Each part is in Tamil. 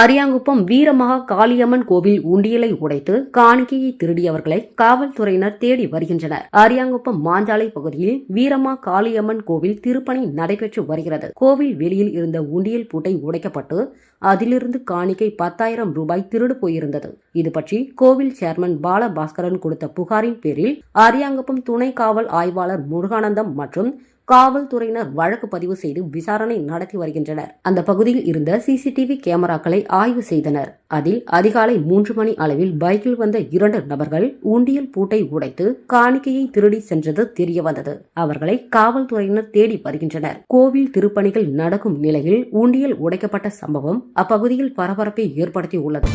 அரியாங்குப்பம் வீரமகா காளியம்மன் கோவில் உண்டியலை உடைத்து காணிக்கையை திருடியவர்களை காவல்துறையினர் தேடி வருகின்றனர். அரியாங்குப்பம் மாஞ்சாலை பகுதியில் வீரமா காளியம்மன் கோவில் திருப்பணி நடைபெற்று வருகிறது. கோவில் வெளியில் இருந்த உண்டியல் பூட்டை உடைக்கப்பட்டு அதிலிருந்து காணிக்கை 10,000 ரூபாய் திருடு போயிருந்தது. இது பற்றி கோவில் சேர்மன் பாலபாஸ்கரன் கொடுத்த புகாரின் பேரில் அரியாங்குப்பம் துணை காவல் ஆய்வாளர் முருகானந்தம் மற்றும் காவல்துறையினர் வழக்கு பதிவு செய்து விசாரணை நடத்தி வருகின்றனர். அந்த பகுதியில் இருந்த சிசிடிவி கேமராக்களை ஆய்வு செய்தனர். அதில் அதிகாலை 3 மணி அளவில் பைக்கில் வந்த 2 நபர்கள் உண்டியல் பூட்டை உடைத்து காணிக்கையை திருடி சென்றது தெரியவந்தது. அவர்களை காவல்துறையினர் தேடி வருகின்றனர். கோவில் திருப்பணிகள் நடக்கும் நிலையில் உண்டியல் உடைக்கப்பட்ட சம்பவம் அப்பகுதியில் பரபரப்பை ஏற்படுத்தியுள்ளது.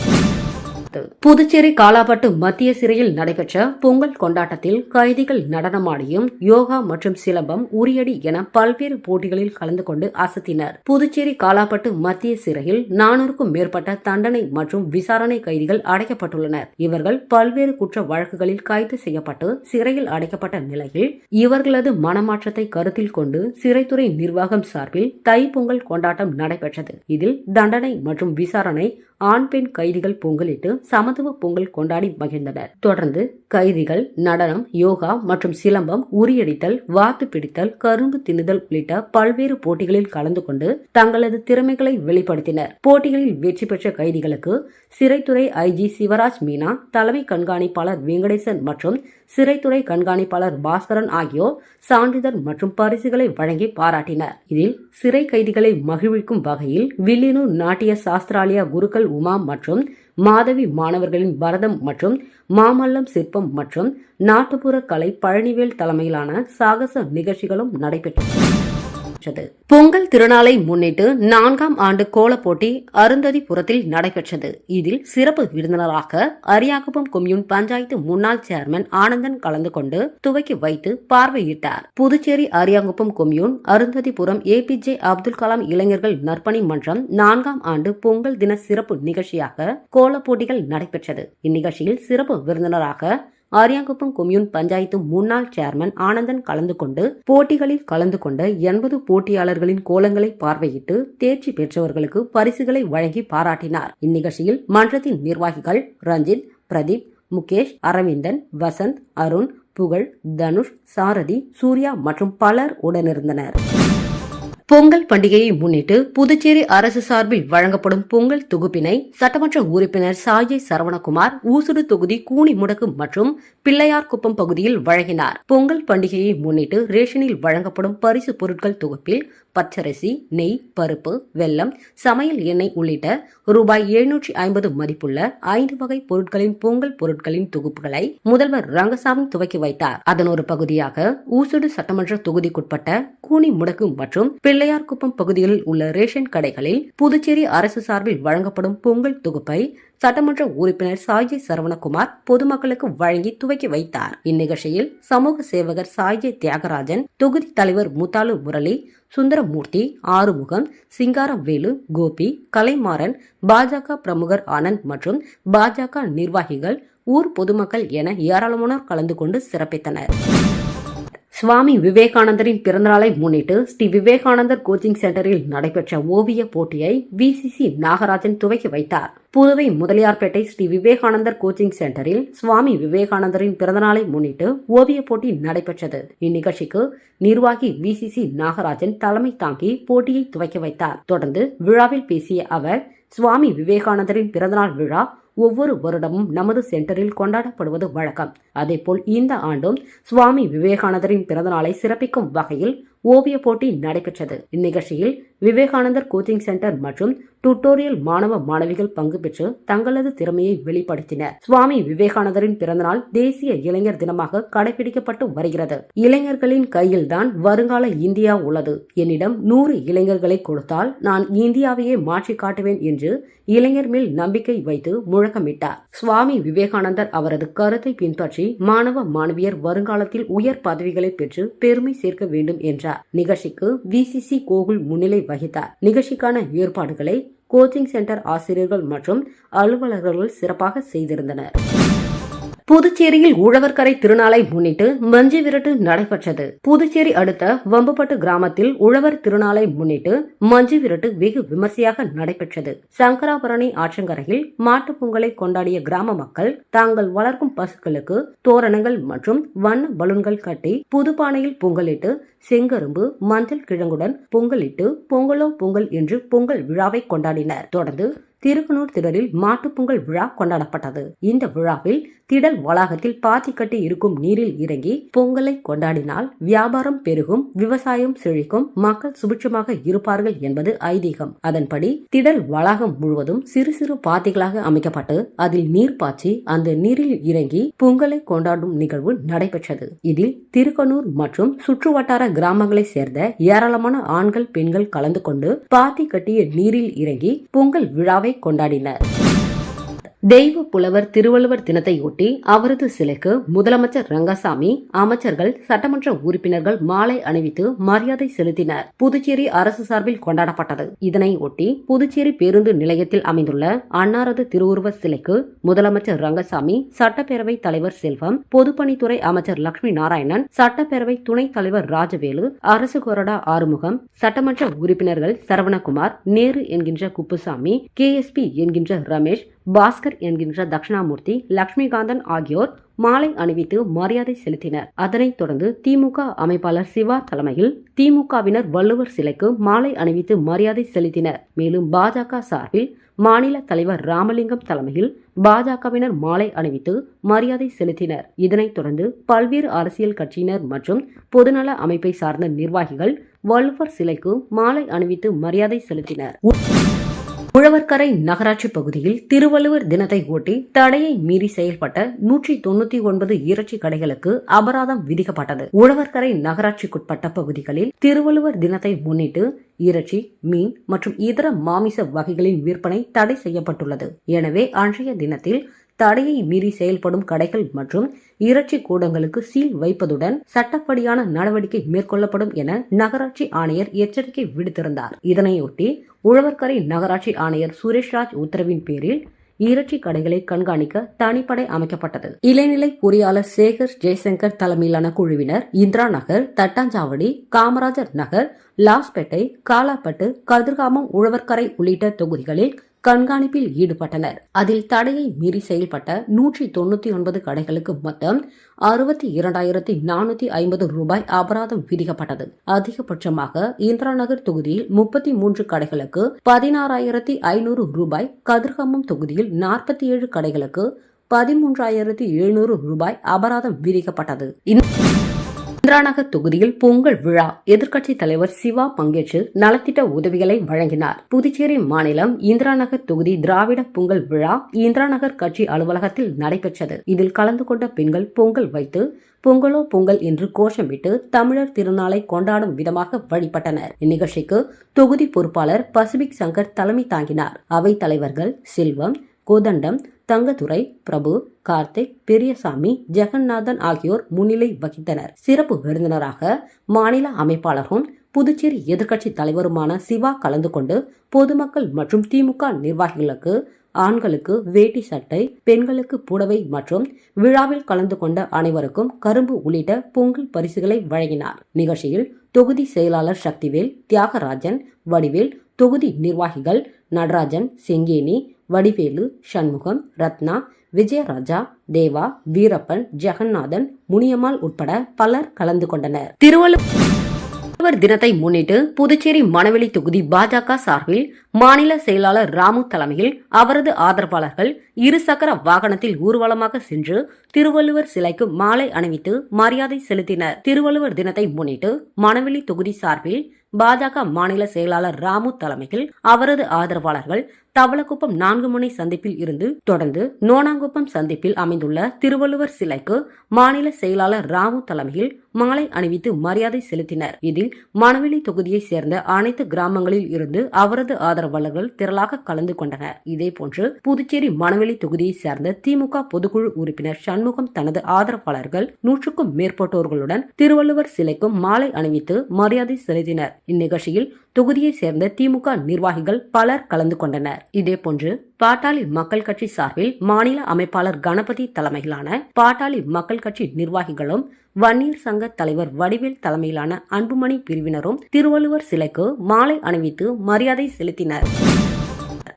புதுச்சேரி காலாப்பட்டு மத்திய சிறையில் நடைபெற்ற பொங்கல் கொண்டாட்டத்தில் கைதிகள் நடனமாடியும் யோகா மற்றும் சிலம்பம், உரியடி என பல்வேறு போட்டிகளில் கலந்து கொண்டு அசத்தினர். புதுச்சேரி காலாப்பட்டு மத்திய சிறையில் 400க்கும் மேற்பட்ட தண்டனை மற்றும் விசாரணை கைதிகள் அடைக்கப்பட்டுள்ளனர். இவர்கள் பல்வேறு குற்ற வழக்குகளில் கைது செய்யப்பட்டு சிறையில் அடைக்கப்பட்ட நிலையில் இவர்களது மனமாற்றத்தை கருத்தில் கொண்டு சிறைத்துறை நிர்வாகம் சார்பில் தை பொங்கல் கொண்டாட்டம் நடைபெற்றது. இதில் தண்டனை மற்றும் விசாரணை ஆண் பெண் கைதிகள் பொங்கலிட்டு சமத்துவ பொங்கல் கொண்டாடி மகிழ்ந்தனர். தொடர்ந்து கைதிகள் நடனம், யோகா மற்றும் சிலம்பம், உரியடித்தல், வாத்து பிடித்தல், கரும்பு தின்னுதல் உள்ளிட்ட பல்வேறு போட்டிகளில் கலந்து கொண்டு தங்களது திறமைகளை வெளிப்படுத்தினர். போட்டிகளில் வெற்றி பெற்ற கைதிகளுக்கு சிறைத்துறை ஐஜி சிவராஜ் மீனா, தலைமை கண்காணிப்பாளர் வெங்கடேசன் மற்றும் சிறைத்துறை கண்காணிப்பாளர் பாஸ்கரன் ஆகியோர் சான்றிதழ் மற்றும் பரிசுகளை வழங்கி பாராட்டினர். இதில் சிறை கைதிகளை மகிழ்விக்கும் வகையில் வில்லியனூர் நாட்டிய சாஸ்திராலயா குருக்கள் உமா மற்றும் மாதவி மாணவர்களின் பரதம் மற்றும் மாமல்லம் சிற்பம் மற்றும் நாட்டுப்புற கலை பழனிவேல் தலைமையிலான சாகச நிகழ்ச்சிகளும் நடைபெற்றது. பொங்கல் திருநாளை முன்னிட்டு 4ஆம் ஆண்டு கோலப் போட்டி அருந்ததிபுரத்தில் நடைபெற்றது. இதில் சிறப்பு விருந்தினராக அரியாங்குப்பம் கொம்யூன் பஞ்சாயத்து முன்னாள் சேர்மன் ஆனந்தன் கலந்து கொண்டு துவக்கி வைத்து பார்வையிட்டார். புதுச்சேரி அரியாங்குப்பம் கொம்யூன் அருந்ததிபுரம் ஏபிஜே அப்துல் கலாம் இளைஞர்கள் நற்பணி மன்றம் 4ஆம் ஆண்டு பொங்கல் தின சிறப்பு நிகழ்ச்சியாக கோலப் போட்டிகள் நடைபெற்றது. இந்நிகழ்ச்சியில் சிறப்பு விருந்தினராக அரியாங்குப்பம் கொம்யூன் பஞ்சாயத்து முன்னாள் சேர்மன் ஆனந்தன் கலந்து கொண்டு போட்டிகளில் கலந்து கொண்ட 80 போட்டியாளர்களின் கோலங்களை பார்வையிட்டு தேர்ச்சி பெற்றவர்களுக்கு பரிசுகளை வழங்கி பாராட்டினார். இந்நிகழ்ச்சியில் மன்றத்தின் நிர்வாகிகள் ரஞ்சித், பிரதீப், முகேஷ், அரவிந்தன், வசந்த், அருண், புகழ், தனுஷ், சாரதி, சூர்யா மற்றும் பலர் உடனிருந்தனர். பொங்கல் பண்டிகையை முன்னிட்டு புதுச்சேரி அரசு சார்பில் வழங்கப்படும் பொங்கல் தொகுப்பினை சட்டமன்ற உறுப்பினர் சாயை சரவணகுமார் ஊசுடு தொகுதி கூனிமுடக்கு மற்றும் பிள்ளையார்குப்பம் பகுதியில் வழங்கினார். பொங்கல் பண்டிகையை முன்னிட்டு ரேஷனில் வழங்கப்படும் பரிசு பொருட்கள் தொகுப்பில் பச்சரிசி, நெய், பருப்பு, வெல்லம், சமையல் எண்ணெய் உள்ளிட்ட ரூபாய் 750 மதிப்புள்ள 5 வகை பொருட்களின் பொங்கல் பொருட்களின் தொகுப்புகளை முதல்வர் ரங்கசாமி துவக்கி வைத்தார். அதன் ஒரு பகுதியாக ஊசுடு சட்டமன்ற தொகுதிக்குட்பட்ட கூனிமுடக்கு மற்றும் பிள்ளையார்குப்பம் பகுதிகளில் உள்ள ரேஷன் கடைகளில் புதுச்சேரி அரசு சார்பில் வழங்கப்படும் பொங்கல் தொகுப்பை சட்டமன்ற உறுப்பினர் சாய்ஜே சரவணகுமார் பொதுமக்களுக்கு வழங்கி துவக்கி வைத்தார். இந்நிகழ்ச்சியில் சமூக சேவகர் சாய்ஜே தியாகராஜன், தொகுதி தலைவர் முத்தாலு முரளி, சுந்தரமூர்த்தி, ஆறுமுகம், சிங்காரவேலு, கோபி, கலைமாறன், பாஜக பிரமுகர் ஆனந்த் மற்றும் பாஜக நிர்வாகிகள், ஊர் பொதுமக்கள் என ஏராளமானோர் கலந்து கொண்டு சிறப்பித்தனர். சுவாமி விவேகானந்தரின் பிறந்தநாளை முன்னிட்டு ஸ்ரீ விவேகானந்தர் கோச்சிங் சென்டரில் நடைபெற்ற ஓவிய போட்டியை விசிசி நாகராஜன் துவக்கி வைத்தார். புதுவை முதலியார்பேட்டை ஸ்ரீ விவேகானந்தர் கோச்சிங் சென்டரில் சுவாமி விவேகானந்தரின் பிறந்தநாளை முன்னிட்டு ஓவிய போட்டி நடைபெற்றது. இந்நிகழ்ச்சிக்கு நிர்வாகி விசிசி நாகராஜன் தலைமை தாங்கி போட்டியை துவக்கி வைத்தார். தொடர்ந்து விழாவில் பேசிய அவர், சுவாமி விவேகானந்தரின் பிறந்தநாள் விழா ஒவ்வொரு வருடமும் நமது சென்டரில் கொண்டாடப்படுவது வழக்கம். அதேபோல் இந்த ஆண்டும் சுவாமி விவேகானந்தரின் பிறந்தநாளை சிறப்பிக்கும் வகையில் ஓவிய போட்டி நடைபெற்றது. இந்நிகழ்ச்சியில் விவேகானந்தர் கோச்சிங் சென்டர் மற்றும் டுட்டோரியல் மாணவ மாணவிகள் பங்கு பெற்று தங்களது திறமையை வெளிப்படுத்தினர். சுவாமி விவேகானந்தரின் பிறந்தநாள் தேசிய இளைஞர் தினமாக கடைபிடிக்கப்பட்டு வருகிறது. இளைஞர்களின் கையில்தான் வருங்கால இந்தியா உள்ளது. என்னிடம் 100 இளைஞர்களை கொடுத்தால் நான் இந்தியாவையே மாற்றி காட்டுவேன் என்று இளைஞர் மேல் நம்பிக்கை வைத்து முழக்கமிட்டார். சுவாமி விவேகானந்தர் அவரது கருத்தை பின்பற்றி மாணவ மாணவியர் வருங்காலத்தில் உயர் பதவிகளை பெற்று பெருமை சேர்க்க வேண்டும் என்றார். நிகழ்ச்சிக்கு விசிசி கோகுல் முன்னிலை வகித்தார். நிகழ்ச்சிக்கான ஏற்பாடுகளை கோச்சிங் சென்டர் ஆசிரியர்கள் மற்றும் அலுவலர்கள் சிறப்பாக செய்திருந்தனர். புதுச்சேரியில் உழவர்கரை திருநாளை முன்னிட்டு மஞ்சு விரட்டு நடைபெற்றது. புதுச்சேரி அடுத்த வம்பப்பட்டு கிராமத்தில் உழவர் திருநாளை முன்னிட்டு மஞ்சு விரட்டு வெகு விமர்சையாக நடைபெற்றது. சங்கராபரணி ஆற்றங்கரையில் மாட்டுப் பொங்கலை கொண்டாடிய கிராம மக்கள் தாங்கள் வளர்க்கும் பசுக்களுக்கு தோரணங்கள் மற்றும் வண்ண பலூன்கள் கட்டி புதுப்பானையில் பொங்கலிட்டு செங்கரும்பு மஞ்சள் கிழங்குடன் பொங்கலிட்டு பொங்கலோ பொங்கல் என்று பொங்கல் விழாவை கொண்டாடினர். தொடர்ந்து திருக்கனூர் திடலில் மாட்டுப்பொங்கல் விழா கொண்டாடப்பட்டது. இந்த விழாவில் திடல் வளாகத்தில் பாத்தி கட்டி இருக்கும் நீரில் இறங்கி பொங்கலை கொண்டாடினால் வியாபாரம் பெருகும், விவசாயம் செழிக்கும், மக்கள் சுபிட்சமாக இருப்பார்கள் என்பது ஐதீகம். அதன்படி திடல் வளாகம் முழுவதும் சிறு சிறு பாத்திகளாக அமைக்கப்பட்டு அதில் நீர் பாய்ச்சி அந்த நீரில் இறங்கி பொங்கலை கொண்டாடும் நிகழ்வு நடைபெற்றது. இதில் திருக்கனூர் மற்றும் சுற்றுவட்டார கிராமங்களை சேர்ந்த ஏராளமான ஆண்கள் பெண்கள் கலந்து கொண்டு பாத்தி கட்டிய நீரில் இறங்கி பொங்கல் விழாவை கொண்டாடினர். தெய்வ புலவர் திருவள்ளுவர் தினத்தையொட்டி அவரது சிலைக்கு முதலமைச்சர் ரங்கசாமி, அமைச்சர்கள், சட்டமன்ற உறுப்பினர்கள் மாலை அணிவித்து மரியாதை செலுத்தினர். புதுச்சேரி அரசு சார்பில் கொண்டாடப்பட்டது. இதனையொட்டி புதுச்சேரி பேருந்து நிலையத்தில் அமைந்துள்ள அன்னாரது திருவுருவ சிலைக்கு முதலமைச்சர் ரங்கசாமி, சட்டப்பேரவை தலைவர் செல்வம், பொதுப்பணித்துறை அமைச்சர் லட்சுமி நாராயணன், சட்டப்பேரவை துணைத் தலைவர் ராஜவேலு, அரசு கொறடா ஆறுமுகம், சட்டமன்ற உறுப்பினர்கள் சரவணகுமார், நேரு என்கின்ற குப்புசாமி, KSP என்கின்ற ரமேஷ், பாஸ்கர் என்கின்ற தட்சிணாமூர்த்தி, லட்சுமிகாந்தன் ஆகியோர் மாலை அணிவித்து மரியாதை செலுத்தினர். அதனைத் தொடர்ந்து திமுக அமைப்பாளர் சிவா தலைமையில் திமுகவினர் வள்ளுவர் சிலைக்கு மாலை அணிவித்து மரியாதை செலுத்தினர். மேலும் பாஜக சார்பில் மாநில தலைவர் ராமலிங்கம் தலைமையில் பாஜகவினர் மாலை அணிவித்து மரியாதை செலுத்தினர். இதனைத் தொடர்ந்து பல்வேறு அரசியல் கட்சியினர் மற்றும் பொதுநல அமைப்பை சார்ந்த நிர்வாகிகள் வள்ளுவர் சிலைக்கு மாலை அணிவித்து மரியாதை செலுத்தினர். உழவர்கரை நகராட்சி பகுதியில் திருவள்ளுவர் தினத்தை ஒட்டி தடையை மீறி செயல்பட்ட 199 இறைச்சி கடைகளுக்கு அபராதம் விதிக்கப்பட்டது. உழவர்கரை நகராட்சிக்குட்பட்ட பகுதிகளில் திருவள்ளுவர் தினத்தை முன்னிட்டு இறைச்சி, மீன் மற்றும் இதர மாமிச வகைகளின் விற்பனை தடை செய்யப்பட்டுள்ளது. எனவே அன்றைய தினத்தில் தடையை மீறி செயல்படும் கடைகள் மற்றும் இறைச்சி கூடங்களுக்கு சீல் வைப்பதுடன் சட்டப்படியான நடவடிக்கை மேற்கொள்ளப்படும் என நகராட்சி ஆணையர் எச்சரிக்கை விடுத்திருந்தார். இதனையொட்டி உழவர்கரை நகராட்சி ஆணையர் சுரேஷ்ராஜ் உத்தரவின் பேரில் இறைச்சி கடைகளை கண்காணிக்க தனிப்படை அமைக்கப்பட்டது. இளநிலை பொறியாளர் சேகர் ஜெய்சங்கர் தலைமையிலான குழுவினர் இந்திரா நகர், தட்டாஞ்சாவடி, காமராஜர் நகர், லாஸ்பேட்டை, காலாப்பட்டு, கதிர்காமம், உழவர்கரை உள்ளிட்ட தொகுதிகளில் கண்காணிப்பில் ஈடுபட்டனர். அதில் தடையை மீறி செயல்பட்ட 199 கடைகளுக்கு மொத்தம் 62,450 ரூபாய் அபராதம் விதிக்கப்பட்டது. அதிகபட்சமாக இந்திரா நகர் தொகுதியில் 33 கடைகளுக்கு 16,500 ரூபாய், கதிர்காமம் தொகுதியில் 47 கடைகளுக்கு 13,700 ரூபாய் அபராதம் விதிக்கப்பட்டது. இந்திராநகர் தொகுதியில் பொங்கல் விழா எதிர்க்கட்சித் தலைவர் சிவா பங்கேற்று நலத்திட்ட உதவிகளை வழங்கினார். புதுச்சேரி மாநிலம் இந்திராநகர் தொகுதி திராவிட பொங்கல் விழா இந்திராநகர் கட்சி அலுவலகத்தில் நடைபெற்றது. இதில் கலந்து கொண்ட பெண்கள் பொங்கல் வைத்து பொங்கலோ பொங்கல் என்று கோஷமிட்டு தமிழர் திருநாளை கொண்டாடும் விதமாக வழிபட்டனர். இந்நிகழ்ச்சிக்கு தொகுதி பொறுப்பாளர் பசிபிக் சங்கர் தலைமை தாங்கினார். அவைத் தலைவர்கள் செல்வம், கோதண்டம், தங்கதுரை, பிரபு, கார்த்திக், பெரியசாமி, ஜெகநாதன் ஆகியோர் முன்னிலை வகித்தனர். சிறப்பு விருந்தினராக மாநில அமைப்பாளரும் புதுச்சேரி எதிர்க்கட்சி தலைவருமான சிவா கலந்து கொண்டு பொதுமக்கள் மற்றும் திமுக நிர்வாகிகளுக்கு ஆண்களுக்கு வேட்டி சட்டை, பெண்களுக்கு புடவை மற்றும் விழாவில் கலந்து கொண்ட அனைவருக்கும் கரும்பு உள்ளிட்ட பொங்கல் பரிசுகளை வழங்கினார். நிகழ்ச்சியில் தொகுதி செயலாளர் சக்திவேல், தியாகராஜன், வடிவேல், தொகுதி நிர்வாகிகள் நடராஜன், செங்கேனி, வடிவேலு, சண்முகம், ரத்னா, விஜயராஜா, தேவா, வீரப்பன், ஜெகநாதன், முனியம்மாள் உட்பட பலர் கலந்து கொண்டனர். திருவள்ளுவர் தினத்தை முன்னிட்டு புதுச்சேரி மணவெளி தொகுதி பாஜக சார்பில் மாநில செயலாளர் ராமு தலைமையில் அவரது ஆதரவாளர்கள் இருசக்கர வாகனத்தில் ஊர்வலமாக சென்று திருவள்ளுவர் சிலைக்கு மாலை அணிவித்து மரியாதை செலுத்தினர். திருவள்ளுவர் தினத்தை முன்னிட்டு மணவெளி தொகுதி சார்பில் பாஜக மாநில செயலாளர் ராமு தலைமையில் அவரது ஆதரவாளர்கள் தவளக்குப்பம் 4 முனை சந்திப்பில் இருந்து தொடர்ந்து நோனாங்குப்பம் சந்திப்பில் அமைந்துள்ள திருவள்ளுவர் சிலைக்கு மாநில செயலாளர் ராமு தலைமையில் மாலை அணிவித்து மரியாதை செலுத்தினர். இதில் மணவெளி தொகுதியைச் சேர்ந்த அனைத்து கிராமங்களில் இருந்து அவரது ஆதரவாளர்கள் திரளாக கலந்து கொண்டனர். இதேபோன்று புதுச்சேரி மணவெளி தொகுதியைச் சேர்ந்த திமுக பொதுக்குழு உறுப்பினர் சண்முகம் தனது ஆதரவாளர்கள் 100க்கும் மேற்பட்டோர்களுடன் திருவள்ளுவர் சிலைக்கும் மாலை அணிவித்து மரியாதை செலுத்தினர். இந்நிகழ்ச்சியில் தொகுதியைச் சேர்ந்த திமுக நிர்வாகிகள் பலர் கலந்து கொண்டனர். இதேபோன்று பாட்டாளி மக்கள் கட்சி சார்பில் மாநில அமைப்பாளர் கணபதி தலைமையிலான பாட்டாளி மக்கள் கட்சி நிர்வாகிகளும் வன்னியர் சங்க தலைவர் வடிவேல் தலைமையிலான அன்புமணி பிரிவினரும் திருவள்ளுவர் சிலைக்கு மாலை அணிவித்து மரியாதை செலுத்தினர்.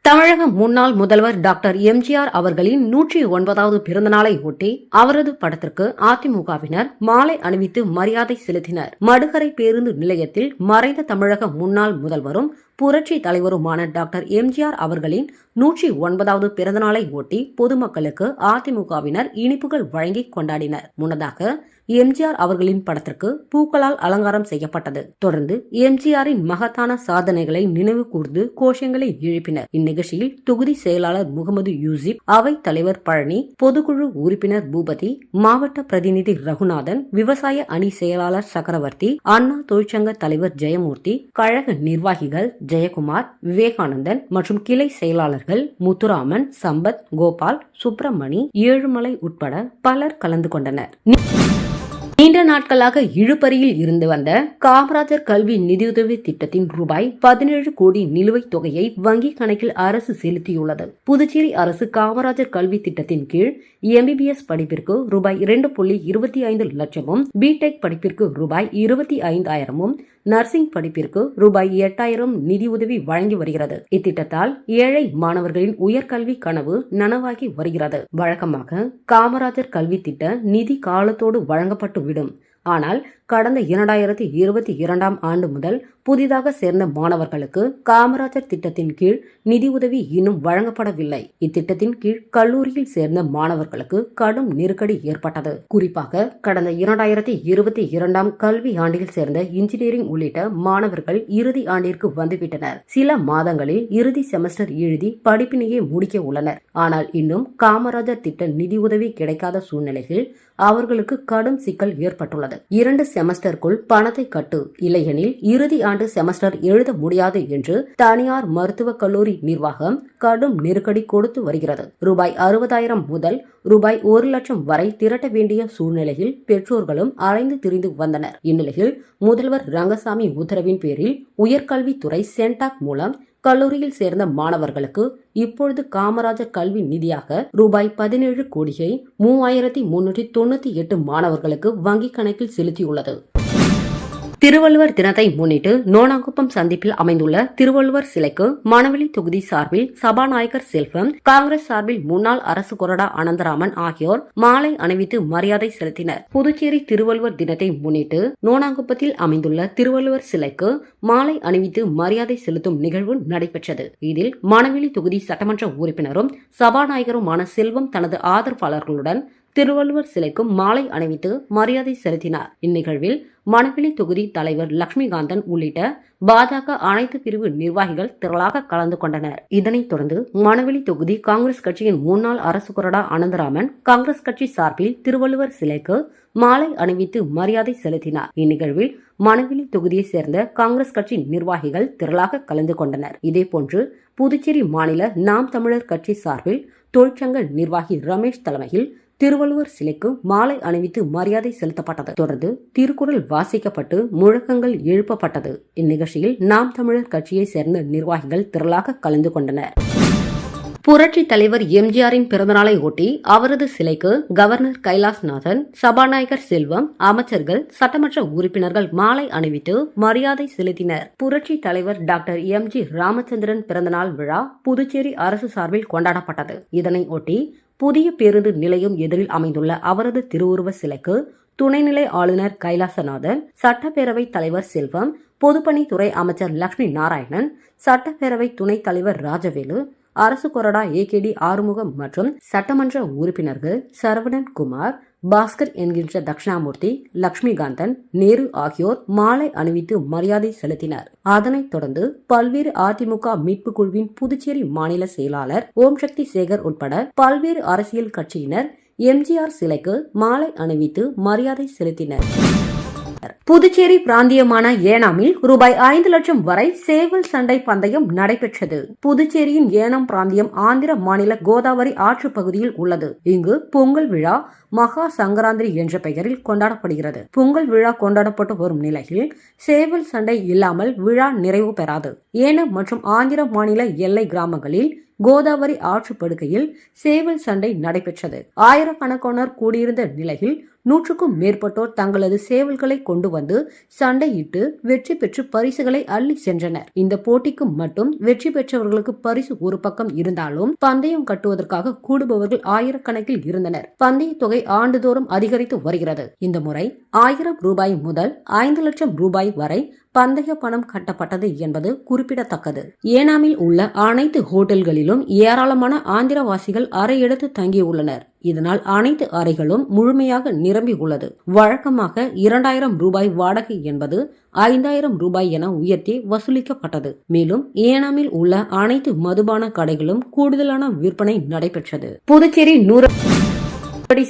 தமிழக முன்னாள் முதல்வர் டாக்டர் எம்ஜிஆர் அவர்களின் 109வது பிறந்தநாளை ஒட்டி அவரது படத்திற்கு அதிமுகவினர் மாலை அணிவித்து மரியாதை செலுத்தினர். மடுகரை பேருந்து நிலையத்தில் மறைந்த தமிழக முன்னாள் முதல்வரும் புரட்சி தலைவருமான டாக்டர் எம்ஜிஆர் அவர்களின் 109வது பிறந்தநாளை ஒட்டி பொதுமக்களுக்கு அதிமுகவினர் இனிப்புகள் வழங்கி கொண்டாடினர். முன்னதாக எம்ஜிஆர் அவர்களின் படத்திற்கு பூக்களால் அலங்காரம் செய்யப்பட்டது. தொடர்ந்து எம்ஜிஆரின் மகத்தான சாதனைகளை நினைவு கூர்ந்து கோஷங்களை எழுப்பினர். இந்நிகழ்ச்சியில் தொகுதி செயலாளர் முகமது யூசிப், அவைத் தலைவர் பழனி, பொதுக்குழு உறுப்பினர் பூபதி, மாவட்ட பிரதிநிதி ரகுநாதன், விவசாய அணி செயலாளர் சக்கரவர்த்தி, அண்ணா தொழிற்சங்க தலைவர் ஜெயமூர்த்தி, கழக நிர்வாகிகள் ஜெயக்குமார், விவேகானந்தன் மற்றும் கிளை செயலாளர்கள் முத்துராமன், சம்பத், கோபால், சுப்பிரமணி, ஏழுமலை உட்பட பலர் கலந்து கொண்டனர். நீண்ட நாட்களாக இழுபறியில் இருந்து வந்த காமராஜர் கல்வி நிதியுதவி திட்டத்தின் ரூபாய் 17 கோடி நிலுவைத் தொகையை வங்கிக் கணக்கில் அரசு செலுத்தியுள்ளது. புதுச்சேரி அரசு காமராஜர் கல்வி திட்டத்தின் கீழ் எம்பிபிஎஸ் படிப்பிற்கு ரூபாய் 2.25 லட்சமும், பிடெக் படிப்பிற்கு ரூபாய் 25,000மும், நர்சிங் படிப்பிற்கு ரூபாய் 8,000 நிதியுதவி வழங்கி வருகிறது. இத்திட்டத்தால் ஏழை மாணவர்களின் உயர்கல்வி கனவு நனவாகி வருகிறது. வழக்கமாக காமராஜர் கல்வி திட்ட நிதி காலத்தோடு வழங்கப்பட்டு விடும். ஆனால் கடந்த 2022ஆம் ஆண்டு முதல் புதிதாக சேர்ந்த மாணவர்களுக்கு காமராஜர் திட்டத்தின் கீழ் நிதியுதவி இன்னும் வழங்கப்படவில்லை. இத்திட்டத்தின் கீழ் கல்லூரியில் சேர்ந்த மாணவர்களுக்கு கடும் நெருக்கடி ஏற்பட்டது. குறிப்பாக கடந்த 2022ஆம் கல்வி ஆண்டில் சேர்ந்த இன்ஜினியரிங் உள்ளிட்ட மாணவர்கள் இறுதி ஆண்டிற்கு வந்துவிட்டனர். சில மாதங்களில் இறுதி செமஸ்டர் எழுதி படிப்பினையே முடிக்க உள்ளனர். ஆனால் இன்னும் காமராஜர் திட்ட நிதியுதவி கிடைக்காத சூழ்நிலையில் அவர்களுக்கு கடும் சிக்கல் ஏற்பட்டுள்ளது. 2 செமஸ்டருக்குள் பணத்தை கட்டு, இல்லையெனில் இறுதி ஆண்டு செமஸ்டர் எழுத முடியாது என்று தனியார் மருத்துவக் கல்லூரி நிர்வாகம் கடும் நெருக்கடி கொடுத்து வருகிறது. ரூபாய் 60,000 முதல் ரூபாய் 1 லட்சம் வரை திரட்ட வேண்டிய சூழ்நிலையில் பெற்றோர்களும் அலைந்து திரிந்து வந்தனர். இந்நிலையில் முதல்வர் ரங்கசாமி உத்தரவின் பேரில் உயர்கல்வித்துறை சென்டாக் மூலம் கல்லூரியில் சேர்ந்த மாணவர்களுக்கு இப்பொழுது காமராஜர் கல்வி நிதியாக ரூபாய் 17 கோடியை 3,398 மாணவர்களுக்கு வங்கிக் கணக்கில் செலுத்தியுள்ளது. திருவள்ளுவர் தினத்தை முன்னிட்டு நோனாங்குப்பம் சந்திப்பில் அமைந்துள்ள திருவள்ளுவர் சிலைக்கு மணவெளி தொகுதி சார்பில் சபாநாயகர் செல்வம், காங்கிரஸ் சார்பில் முன்னாள் அரசு கொறடா அனந்தராமன் ஆகியோர் மாலை அணிவித்து மரியாதை செலுத்தினர். புதுச்சேரி திருவள்ளுவர் தினத்தை முன்னிட்டு நோனாங்குப்பத்தில் அமைந்துள்ள திருவள்ளுவர் சிலைக்கு மாலை அணிவித்து மரியாதை செலுத்தும் நிகழ்வு நடைபெற்றது. இதில் மணவெளி தொகுதி சட்டமன்ற உறுப்பினரும் சபாநாயகருமான செல்வம் தனது ஆதரவாளர்களுடன் திருவள்ளுவர் சிலைக்கு மாலை அணிவித்து மரியாதை செலுத்தினார். இந்நிகழ்வில் மணவெளி தொகுதி தலைவர் லட்சுமிகாந்தன் உள்ளிட்ட பாஜக அனைத்து பிரிவு நிர்வாகிகள் திரளாக கலந்து கொண்டனர். இதனைத் தொடர்ந்து மணவெளி தொகுதி காங்கிரஸ் கட்சியின் முன்னாள் அரசு கொறடா அனந்தராமன் காங்கிரஸ் கட்சி சார்பில் திருவள்ளுவர் சிலைக்கு மாலை அணிவித்து மரியாதை செலுத்தினார். இந்நிகழ்வில் மணவெளி தொகுதியைச் சேர்ந்த காங்கிரஸ் கட்சி நிர்வாகிகள் திரளாக கலந்து கொண்டனர். இதேபோன்று புதுச்சேரி மாநில நாம் தமிழர் கட்சி சார்பில் தொழிற்சங்க நிர்வாகி ரமேஷ் தலைமையில் திருவள்ளுவர் சிலைக்கு மாலை அணிவித்து மரியாதை செலுத்தப்பட்டது. தொடர்ந்து திருக்குறள் வாசிக்கப்பட்டு முழக்கங்கள் எழுப்பப்பட்டது. இந்நிகழ்ச்சியில் நாம் தமிழர் கட்சியைச் சேர்ந்த நிர்வாகிகள் திரளாக கலந்து கொண்டனர். புரட்சி தலைவர் எம்ஜிஆரின் பிறந்தநாளை ஒட்டி அவரது சிலைக்கு கவர்னர் கைலாஸ்நாதன், சபாநாயகர் செல்வம், அமைச்சர்கள், சட்டமன்ற உறுப்பினர்கள் மாலை அணிவித்து மரியாதை செலுத்தினர். புரட்சி தலைவர் டாக்டர் எம்.ஜி. ராமச்சந்திரன் பிறந்தநாள் விழா புதுச்சேரி அரசு சார்பில் கொண்டாடப்பட்டது. இதனை ஒட்டி புதிய பேருந்து நிலையம் எதிரில் அமைந்துள்ள அவரது திருவுருவ சிலைக்கு துணைநிலை ஆளுநர் கைலாசநாதன், சட்டப்பேரவை தலைவர் செல்வம், பொதுப்பணித்துறை அமைச்சர் லட்சுமி நாராயணன், சட்டப்பேரவை துணைத் தலைவர் ராஜவேலு, அரசு கொறடா ஏகேடி ஆறுமுகம் மற்றும் சட்டமன்ற உறுப்பினர்கள் சரவணன் குமார், பாஸ்கர் என்கின்ற தட்சிணாமூர்த்தி, லட்சுமிகாந்தன், நேரு ஆகியோர் மாலை அணிவித்து மரியாதை செலுத்தினர். அதனைத் தொடர்ந்து பல்வேறு அதிமுக மீட்பு குழுவின் புதுச்சேரி மாநில செயலாளர் ஓம் சக்தி சேகர் உட்பட பல்வேறு அரசியல் கட்சியினர் எம்ஜிஆர் சிலைக்கு மாலை அணிவித்து மரியாதை செலுத்தினர். புதுச்சேரி பிராந்தியமான ஏனாமில் ரூபாய் 5 லட்சம் வரை சேவல் சண்டை பந்தயம் நடைபெற்றது. புதுச்சேரியின் ஏனாம் பிராந்தியம் ஆந்திர மாநில கோதாவரி ஆற்று பகுதியில் உள்ளது. இங்கு பொங்கல் விழா மகா சங்கராந்திரி என்ற பெயரில் கொண்டாடப்படுகிறது. பொங்கல் விழா கொண்டாடப்பட்டு வரும் நிலையில் சேவல் சண்டை இல்லாமல் விழா நிறைவு பெறாது. ஏனாம் மற்றும் ஆந்திர மாநில எல்லை கிராமங்களில் கோதாவரி ஆற்று படுகையில் சேவல் சண்டை நடைபெற்றது. ஆயிரக்கணக்கானோர் கூடியிருந்த நிலையில் 100க்கும் மேற்பட்டோர் தங்களது சேவல்களை கொண்டு வந்து சண்டையிட்டு வெற்றி பெற்று பரிசுகளை அள்ளி சென்றனர். இந்த போட்டிக்கு மட்டும் வெற்றி பெற்றவர்களுக்கு பரிசு ஒரு பக்கம் இருந்தாலும் பந்தயம் கட்டுவதற்காக கூடுபவர்கள் ஆயிரக்கணக்கில் இருந்தனர். பந்தய தொகை ஆண்டுதோறும் அதிகரித்து வருகிறது. இந்த முறை 1000 ரூபாய் முதல் 5 லட்சம் ரூபாய் வரை பந்தய பணம் கட்டப்பட்டது என்பது குறிப்பிடத்தக்கது. ஏனாமில் உள்ள அனைத்து ஹோட்டல்களிலும் ஏராளமான ஆந்திரவாசிகள் அறை எடுத்து தங்கியுள்ளனர். இதனால் அனைத்து அறைகளும் முழுமையாக நிரம்பி உள்ளது. வழக்கமாக 2000 ரூபாய் வாடகை என்பது 5000 ரூபாய் என உயர்த்தி வசூலிக்கப்பட்டது. மேலும் ஏனாமில் உள்ள அனைத்து மதுபான கடைகளும் கூடுதலான விற்பனை நடைபெற்றது. புதுச்சேரி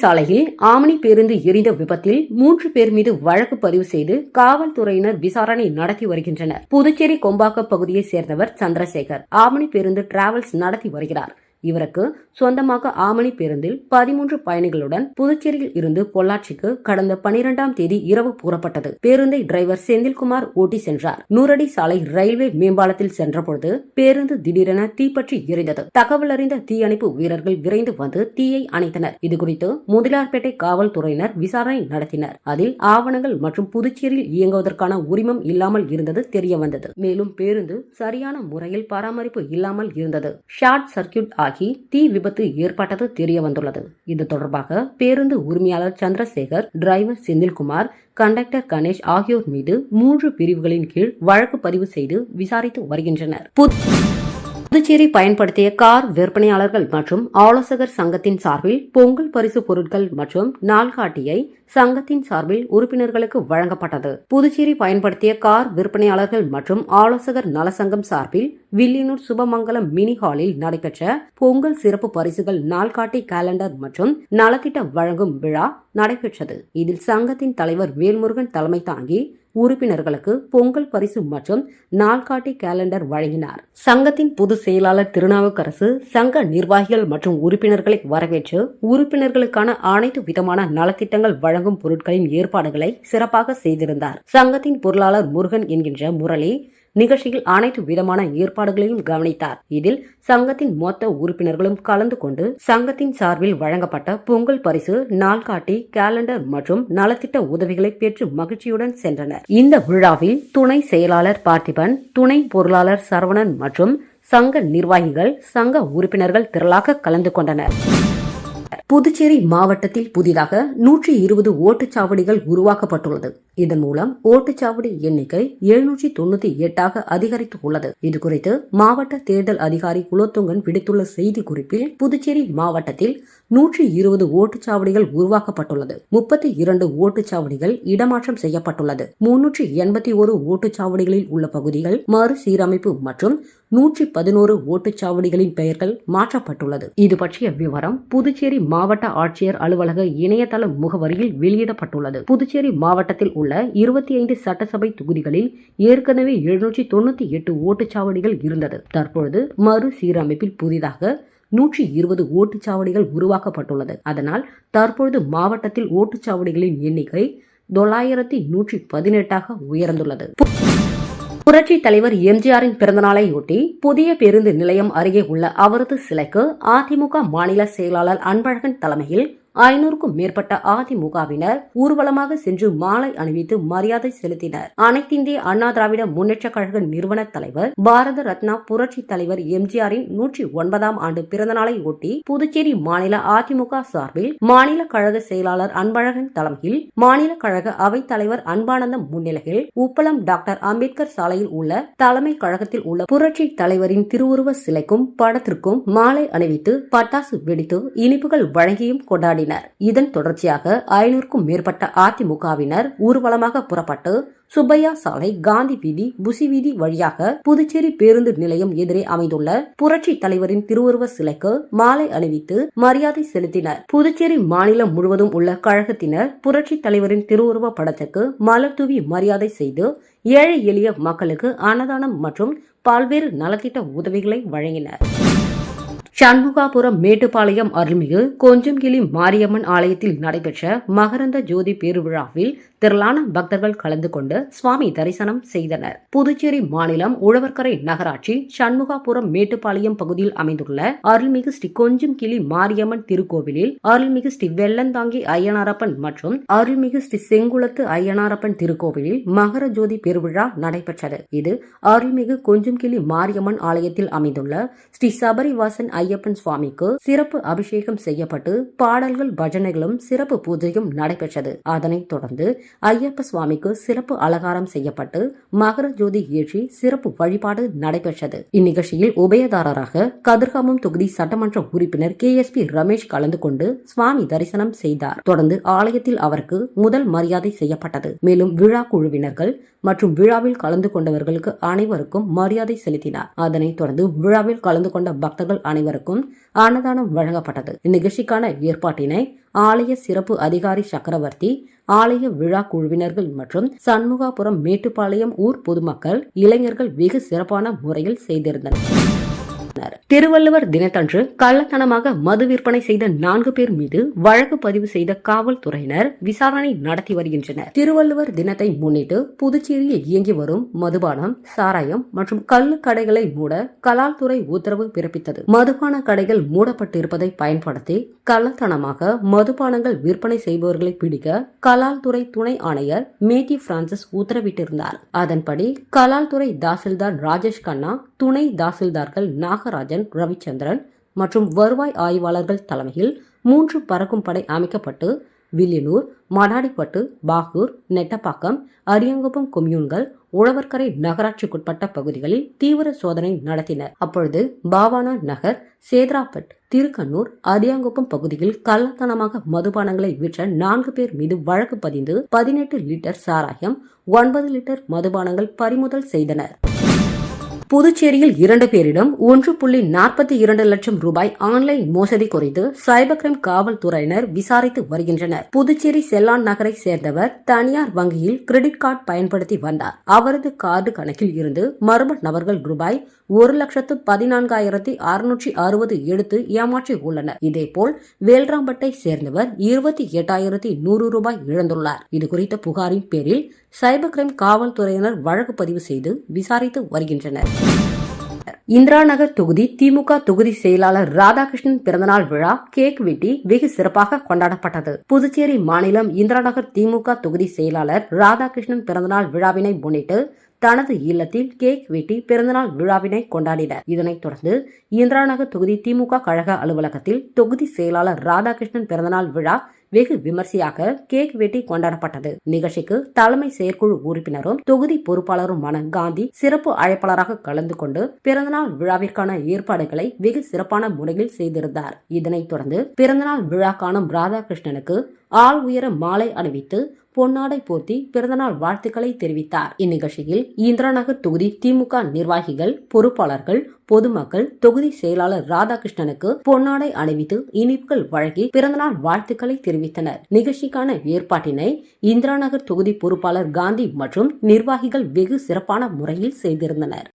சாலையில் ஆம்னி பேருந்து எரிந்த விபத்தில் 3 பேர் மீது வழக்கு பதிவு செய்து காவல்துறையினர் விசாரணை நடத்தி வருகின்றனர். புதுச்சேரி கொம்பாக்கம் பகுதியைச் சேர்ந்தவர் சந்திரசேகர் ஆம்னி பேருந்து டிராவல்ஸ் நடத்தி வருகிறார். இவருக்கு சொந்தமாக ஆமணி பேருந்தில் 13 பயணிகளுடன் புதுச்சேரியில் இருந்து பொள்ளாச்சிக்கு கடந்த 12ஆம் தேதி இரவு புறப்பட்டது. பேருந்தை டிரைவர் செந்தில்குமார் ஓட்டி சென்றார். 100 அடி சாலை ரயில்வே மேம்பாலத்தில் சென்றபொழுது பேருந்து திடீரென தீப்பற்றி எரிந்தது. தகவல் அறிந்த தீயணைப்பு வீரர்கள் விரைந்து வந்து தீயை அணைத்தனர். இதுகுறித்து முதலியார்பேட்டை காவல்துறையினர் விசாரணை நடத்தினர். அதில் ஆவணங்கள் மற்றும் புதுச்சேரியில் இயங்குவதற்கான உரிமம் இல்லாமல் இருந்தது தெரியவந்தது. மேலும் பேருந்து சரியான முறையில் பராமரிப்பு இல்லாமல் இருந்தது. ஷார்ட் சர்க்கியூட் தீ விபத்து ஏற்பட்டது தெரிய வந்துள்ளது. இது தொடர்பாக பேருந்து உரிமையாளர் சந்திரசேகர், டிரைவர் செந்தில்குமார், கண்டக்டர் கணேஷ் ஆகியோர் மீது 3 பிரிவுகளின் கீழ் வழக்கு பதிவு செய்து விசாரித்து வருகின்றனர். புதுச்சேரி பயன்படுத்திய கார் விற்பனையாளர்கள் மற்றும் ஆலோசகர் சங்கத்தின் சார்பில் பொங்கல் பரிசு பொருட்கள் மற்றும் நாள்காட்டியை சங்கத்தின் சார்பில் உறுப்பினர்களுக்கு வழங்கப்பட்டது. புதுச்சேரி பயன்படுத்திய கார் விற்பனையாளர்கள் மற்றும் ஆலோசகர் நலசங்கம் சார்பில் வில்லியனூர் சுபமங்கலம் மினி ஹாலில் நடைபெற்ற பொங்கல் சிறப்பு பரிசுகள் நாள்காட்டி கேலண்டர் மற்றும் நலத்திட்ட வழங்கும் விழா நடைபெற்றது. இதில் சங்கத்தின் தலைவர் வேல்முருகன் தலைமை தாங்கி உறுப்பினர்களுக்கு பொங்கல் பரிசு மற்றும் நாள்காட்டி கேலண்டர் வழங்கினார். சங்கத்தின் பொதுச் செயலாளர் திருநாவுக்கரசு சங்க நிர்வாகிகள் மற்றும் உறுப்பினர்களை வரவேற்று உறுப்பினர்களுக்கான அனைத்து விதமான நலத்திட்டங்கள் வழங்கும் பொருட்களின் ஏற்பாடுகளை சிறப்பாக செய்திருந்தார். சங்கத்தின் பொருளாளர் முருகன் என்கின்ற முரளி நிகழ்ச்சியில் அனைத்து விதமான ஏற்பாடுகளையும் கவனித்தார். இதில் சங்கத்தின் மொத்த உறுப்பினர்களும் கலந்து கொண்டு சங்கத்தின் சார்பில் வழங்கப்பட்ட பொங்கல் பரிசு, நாள்காட்டி, கேலண்டர் மற்றும் நலத்திட்ட உதவிகளை பெற்று மகிழ்ச்சியுடன் சென்றனர். இந்த விழாவில் துணை செயலாளர் பார்த்திபன், துணை பொருளாளர் சரவணன் மற்றும் சங்க நிர்வாகிகள், சங்க உறுப்பினர்கள் திரளாக கலந்து கொண்டனர். புதுச்சேரி மாவட்டத்தில் புதிதாக 120 ஓட்டுச்சாவடிகள் உருவாக்கப்பட்டுள்ளது. இதன் மூலம் ஓட்டுச்சாவடி எண்ணிக்கை 798 அதிகரித்து உள்ளது. இதுகுறித்து மாவட்ட தேர்தல் அதிகாரி குலோத்துங்கன் விடுத்துள்ள செய்தி குறிப்பில், புதுச்சேரி மாவட்டத்தில் 120 ஓட்டுச்சாவடிகள் உருவாக்கப்பட்டுள்ளது. 32 ஓட்டுச்சாவடிகள் இடமாற்றம் செய்யப்பட்டுள்ளது. 381 ஓட்டுச்சாவடிகளில் உள்ள பகுதிகள் மறுசீரமைப்பு மற்றும் 111 ஓட்டுச்சாவடிகளின் பெயர்கள் மாற்றப்பட்டுள்ளது. இது பற்றிய விவரம் புதுச்சேரி மாவட்ட ஆட்சியர் அலுவலக இணையதள முகவரியில் வெளியிடப்பட்டுள்ளது. புதுச்சேரி மாவட்டத்தில் உள்ள 25 சட்டசபை தொகுதிகளில் ஏற்கனவே 798 ஓட்டுச்சாவடிகள் இருந்தது. தற்பொழுது மறுசீரமைப்பில் புதிதாக 120 ஓட்டுச்சாவடிகள் உருவாக்கப்பட்டுள்ளது. அதனால் தற்பொழுது மாவட்டத்தில் ஓட்டுச்சாவடிகளின் எண்ணிக்கை 9118 உயர்ந்துள்ளது. புரட்சி தலைவர் எம்ஜிஆரின் பிறந்தநாளையொட்டி புதிய பேருந்து நிலையம் அருகே உள்ள அவரது சிலைக்கு அதிமுக மாநில செயலாளர் அன்பழகன் தலைமையில் 500க்கும் மேற்பட்ட அதிமுகவினர் ஊர்வலமாக சென்று மாலை அணிவித்து மரியாதை செலுத்தினர். அனைத்திந்திய அண்ணா திராவிட முன்னேற்ற கழக நிறுவன தலைவர் பாரத ரத்னா புரட்சி தலைவர் எம்ஜிஆரின் 109ஆம் ஆண்டு பிறந்தநாளை ஒட்டி புதுச்சேரி மாநில அதிமுக சார்பில் மாநில கழக செயலாளர் அன்பழகன் தலைமையில் மாநில கழக அவைத் தலைவர் அன்பானந்தம் முன்னிலையில் உப்பளம் டாக்டர் அம்பேத்கர் சாலையில் உள்ள தலைமை கழகத்தில் உள்ள புரட்சி தலைவரின் திருவுருவ சிலைக்கும் படத்திற்கும் மாலை அணிவித்து பட்டாசு வெடித்து இனிப்புகள் வழங்கியும் கொண்டாடினர். கொண்டாடினர். இதன் தொடர்ச்சியாக 500க்கும் மேற்பட்ட அதிமுகவினர் ஊர்வலமாக புறப்பட்டு சுப்பையா சாலை, காந்தி வீதி, புசி வீதி வழியாக புதுச்சேரி பேருந்து நிலையம் எதிரே அமைந்துள்ள புரட்சி தலைவரின் திருவுருவ சிலைக்கு மாலை அணிவித்து மரியாதை செலுத்தினர். புதுச்சேரி மாநிலம் முழுவதும் உள்ள கழகத்தினர் புரட்சி தலைவரின் திருவுருவ படத்துக்கு மலர் தூவி மரியாதை செய்து ஏழை எளிய மக்களுக்கு அன்னதானம் மற்றும் பல்வேறு நலத்திட்ட உதவிகளை வழங்கினர். சண்முகாபுரம் மேட்டுப்பாளையம் அருள்மிகு கொஞ்சம்கிளி மாரியம்மன் ஆலயத்தில் நடைபெற்ற மகரந்த ஜோதி பேருவிழாவில் திரளான பக்தர்கள் கலந்து கொண்டு சுவாமி தரிசனம் செய்தனர். புதுச்சேரி மாநிலம் உழவர்கரை நகராட்சி சண்முகாபுரம் மேட்டுப்பாளையம் பகுதியில் அமைந்துள்ள அருள்மிகு ஸ்ரீ கொஞ்சம்கிளி மாரியம்மன் திருக்கோவிலில் அருள்மிகு ஸ்ரீ வெள்ளந்தாங்கி ஐயனாரப்பன் மற்றும் அருள்மிகு ஸ்ரீ செங்குளத்து ஐயனாரப்பன் திருக்கோவிலில் மகர ஜோதி பெருவிழா நடைபெற்றது. இது அருள்மிகு கொஞ்சம்கிளி மாரியம்மன் ஆலயத்தில் அமைந்துள்ள ஸ்ரீ சபரிவாசன் ஐயப்பன் சுவாமிக்கு சிறப்பு அபிஷேகம் செய்யப்பட்டு பாடல்கள், பஜனைகளும் சிறப்பு பூஜையும் நடைபெற்றது. அதனைத் தொடர்ந்து ஐயப்ப சுவாமிக்கு சிறப்பு அலங்காரம் செய்யப்பட்டு மகர ஜோதி ஏற்றி சிறப்பு வழிபாடு நடைபெற்றது. இந்நிகழ்ச்சியில் உபயதாரராக கதிர்காமம் தொகுதி சட்டமன்ற உறுப்பினர் KSP ரமேஷ் கலந்து கொண்டு சுவாமி தரிசனம் செய்தார். தொடர்ந்து ஆலயத்தில் அவருக்கு முதல் மரியாதை செய்யப்பட்டது. மேலும் விழா குழுவினர்கள் மற்றும் விழாவில் கலந்து கொண்டவர்களுக்கு அனைவருக்கும் மரியாதை செலுத்தினார். அதனைத் தொடர்ந்து விழாவில் கலந்து கொண்ட பக்தர்கள் அனைவருக்கும் அன்னதானம் வழங்கப்பட்டது. இந்நிகழ்ச்சிக்கான ஏற்பாட்டினை ஆலய சிறப்பு அதிகாரி சக்கரவர்த்தி, ஆலய விழா குழுவினர்கள் மற்றும் சண்முகாபுரம் மேட்டுப்பாளையம் ஊர் பொதுமக்கள், இளைஞர்கள் வெகு சிறப்பான முறையில் செய்திருந்தனர். திருவள்ளுவர் தினத்தன்று கள்ளத்தனமாக மது விற்பனை செய்த 4 பேர் மீது வழக்கு பதிவு செய்த காவல்துறையினர் விசாரணை நடத்தி வருகின்றனர். திருவள்ளுவர் தினத்தை முன்னிட்டு புதுச்சேரியில் இயங்கி வரும் மதுபானம், சாராயம் மற்றும் கள்ளு கடைகளை மூட கலால்துறை உத்தரவு பிறப்பித்தது. மதுபான கடைகள் மூடப்பட்டிருப்பதை பயன்படுத்தி கள்ளத்தனமாக மதுபானங்கள் விற்பனை செய்பவர்களை பிடிக்க கலால்துறை துணை ஆணையர் மேத்யூ பிரான்சிஸ் உத்தரவிட்டிருந்தார். அதன்படி கலால்துறை தாசில்தார் ராஜேஷ் கண்ணா, துணை தாசில்தார்கள் நாகராஜன், ரவிச்சந்திரன் மற்றும் வருவாய் ஆய்வாளர்கள் தலைமையில் 3 பறக்கும் படை அமைக்கப்பட்டு வில்லியனூர், மடாடிப்பட்டு, பாகூர், நெட்டப்பாக்கம், அரியங்குப்பம் கொம்யூன்கள், உழவர்கரை நகராட்சிக்குட்பட்ட பகுதிகளில் தீவிர சோதனை நடத்தினர். அப்பொழுது பாவானா நகர், சேத்ராப்பட், திருக்கண்ணூர், அரியாங்குப்பம் பகுதியில் கள்ளத்தனமாக மதுபானங்களை விற்ற 4 பேர் மீது வழக்கு பதிந்து 18 லிட்டர் சாராயம், 9 லிட்டர் மதுபானங்கள் பறிமுதல் செய்தனர். புதுச்சேரியில் 2 பேரிடம் 1.42 லட்சம் ரூபாய் ஆன்லைன் மோசடி குறித்து சைபர் கிரைம் காவல்துறையினர் விசாரித்து வருகின்றனர். புதுச்சேரி செல்லான் நகரை சேர்ந்தவர் தனியார் வங்கியில் கிரெடிட் கார்டு பயன்படுத்தி வந்தார். அவரது கார்டு கணக்கில் இருந்து மர்ம நபர்கள் ரூபாய் 1,14,660 எடுத்து ஏமாற்றி உள்ளனர். இதேபோல் வேல்ராம்பட்டை சேர்ந்தவர் 28,100 ரூபாய் இழந்துள்ளார். இதுகுறித்த புகாரின் பேரில் சைபர் கிரைம் காவல்துறையினர் வழக்கு பதிவு செய்து விசாரித்து வருகின்றனர். இந்திரா நகர் தொகுதி திமுக தொகுதி செயலாளர் ராதாகிருஷ்ணன் பிறந்தநாள் விழா கேக் வெட்டி வெகு சிறப்பாக கொண்டாடப்பட்டது. புதுச்சேரி மாநிலம் இந்திரா நகர் திமுக தொகுதி செயலாளர் ராதாகிருஷ்ணன் பிறந்தநாள் விழாவினை முன்னிட்டு தனது இல்லத்தில் கேக் வெட்டி பிறந்தநாள் விழாவினை கொண்டாடினர். இதனைத் தொடர்ந்து இந்திரா நகர் தொகுதி திமுக கழக அலுவலகத்தில் தொகுதி செயலாளர் ராதாகிருஷ்ணன் பிறந்தநாள் விழா வெகு விமர்சையாக கேக் வெட்டி கொண்டாடப்பட்டது. நிகழ்ச்சிக்கு தலைமை செயற்குழு உறுப்பினரும் தொகுதி பொறுப்பாளருமான காந்தி சிறப்பு அழைப்பாளராக கலந்து கொண்டு பிறந்தநாள் விழாவிற்கான ஏற்பாடுகளை வெகு சிறப்பான முறையில் செய்திருந்தார். இதனைத் தொடர்ந்து பிறந்தநாள் விழா காணும் ராதாகிருஷ்ணனுக்கு ஆள் உயர மாலை அணிவித்து பொன்னாடை போர்த்தி பிறந்தநாள் வாழ்த்துக்களை தெரிவித்தார். இந்நிகழ்ச்சியில் இந்திரா நகர் தொகுதி திமுக நிர்வாகிகள், பொறுப்பாளர்கள், பொதுமக்கள் தொகுதி செயலாளர் ராதாகிருஷ்ணனுக்கு பொன்னாடை அணிவித்து இனிப்புகள் வழங்கி பிறந்தநாள் வாழ்த்துக்களை தெரிவித்தனர். நிகழ்ச்சிக்கான ஏற்பாட்டினை இந்திரா நகர் தொகுதி பொறுப்பாளர் காந்தி மற்றும் நிர்வாகிகள் வெகு சிறப்பான முறையில் செய்திருந்தனர்.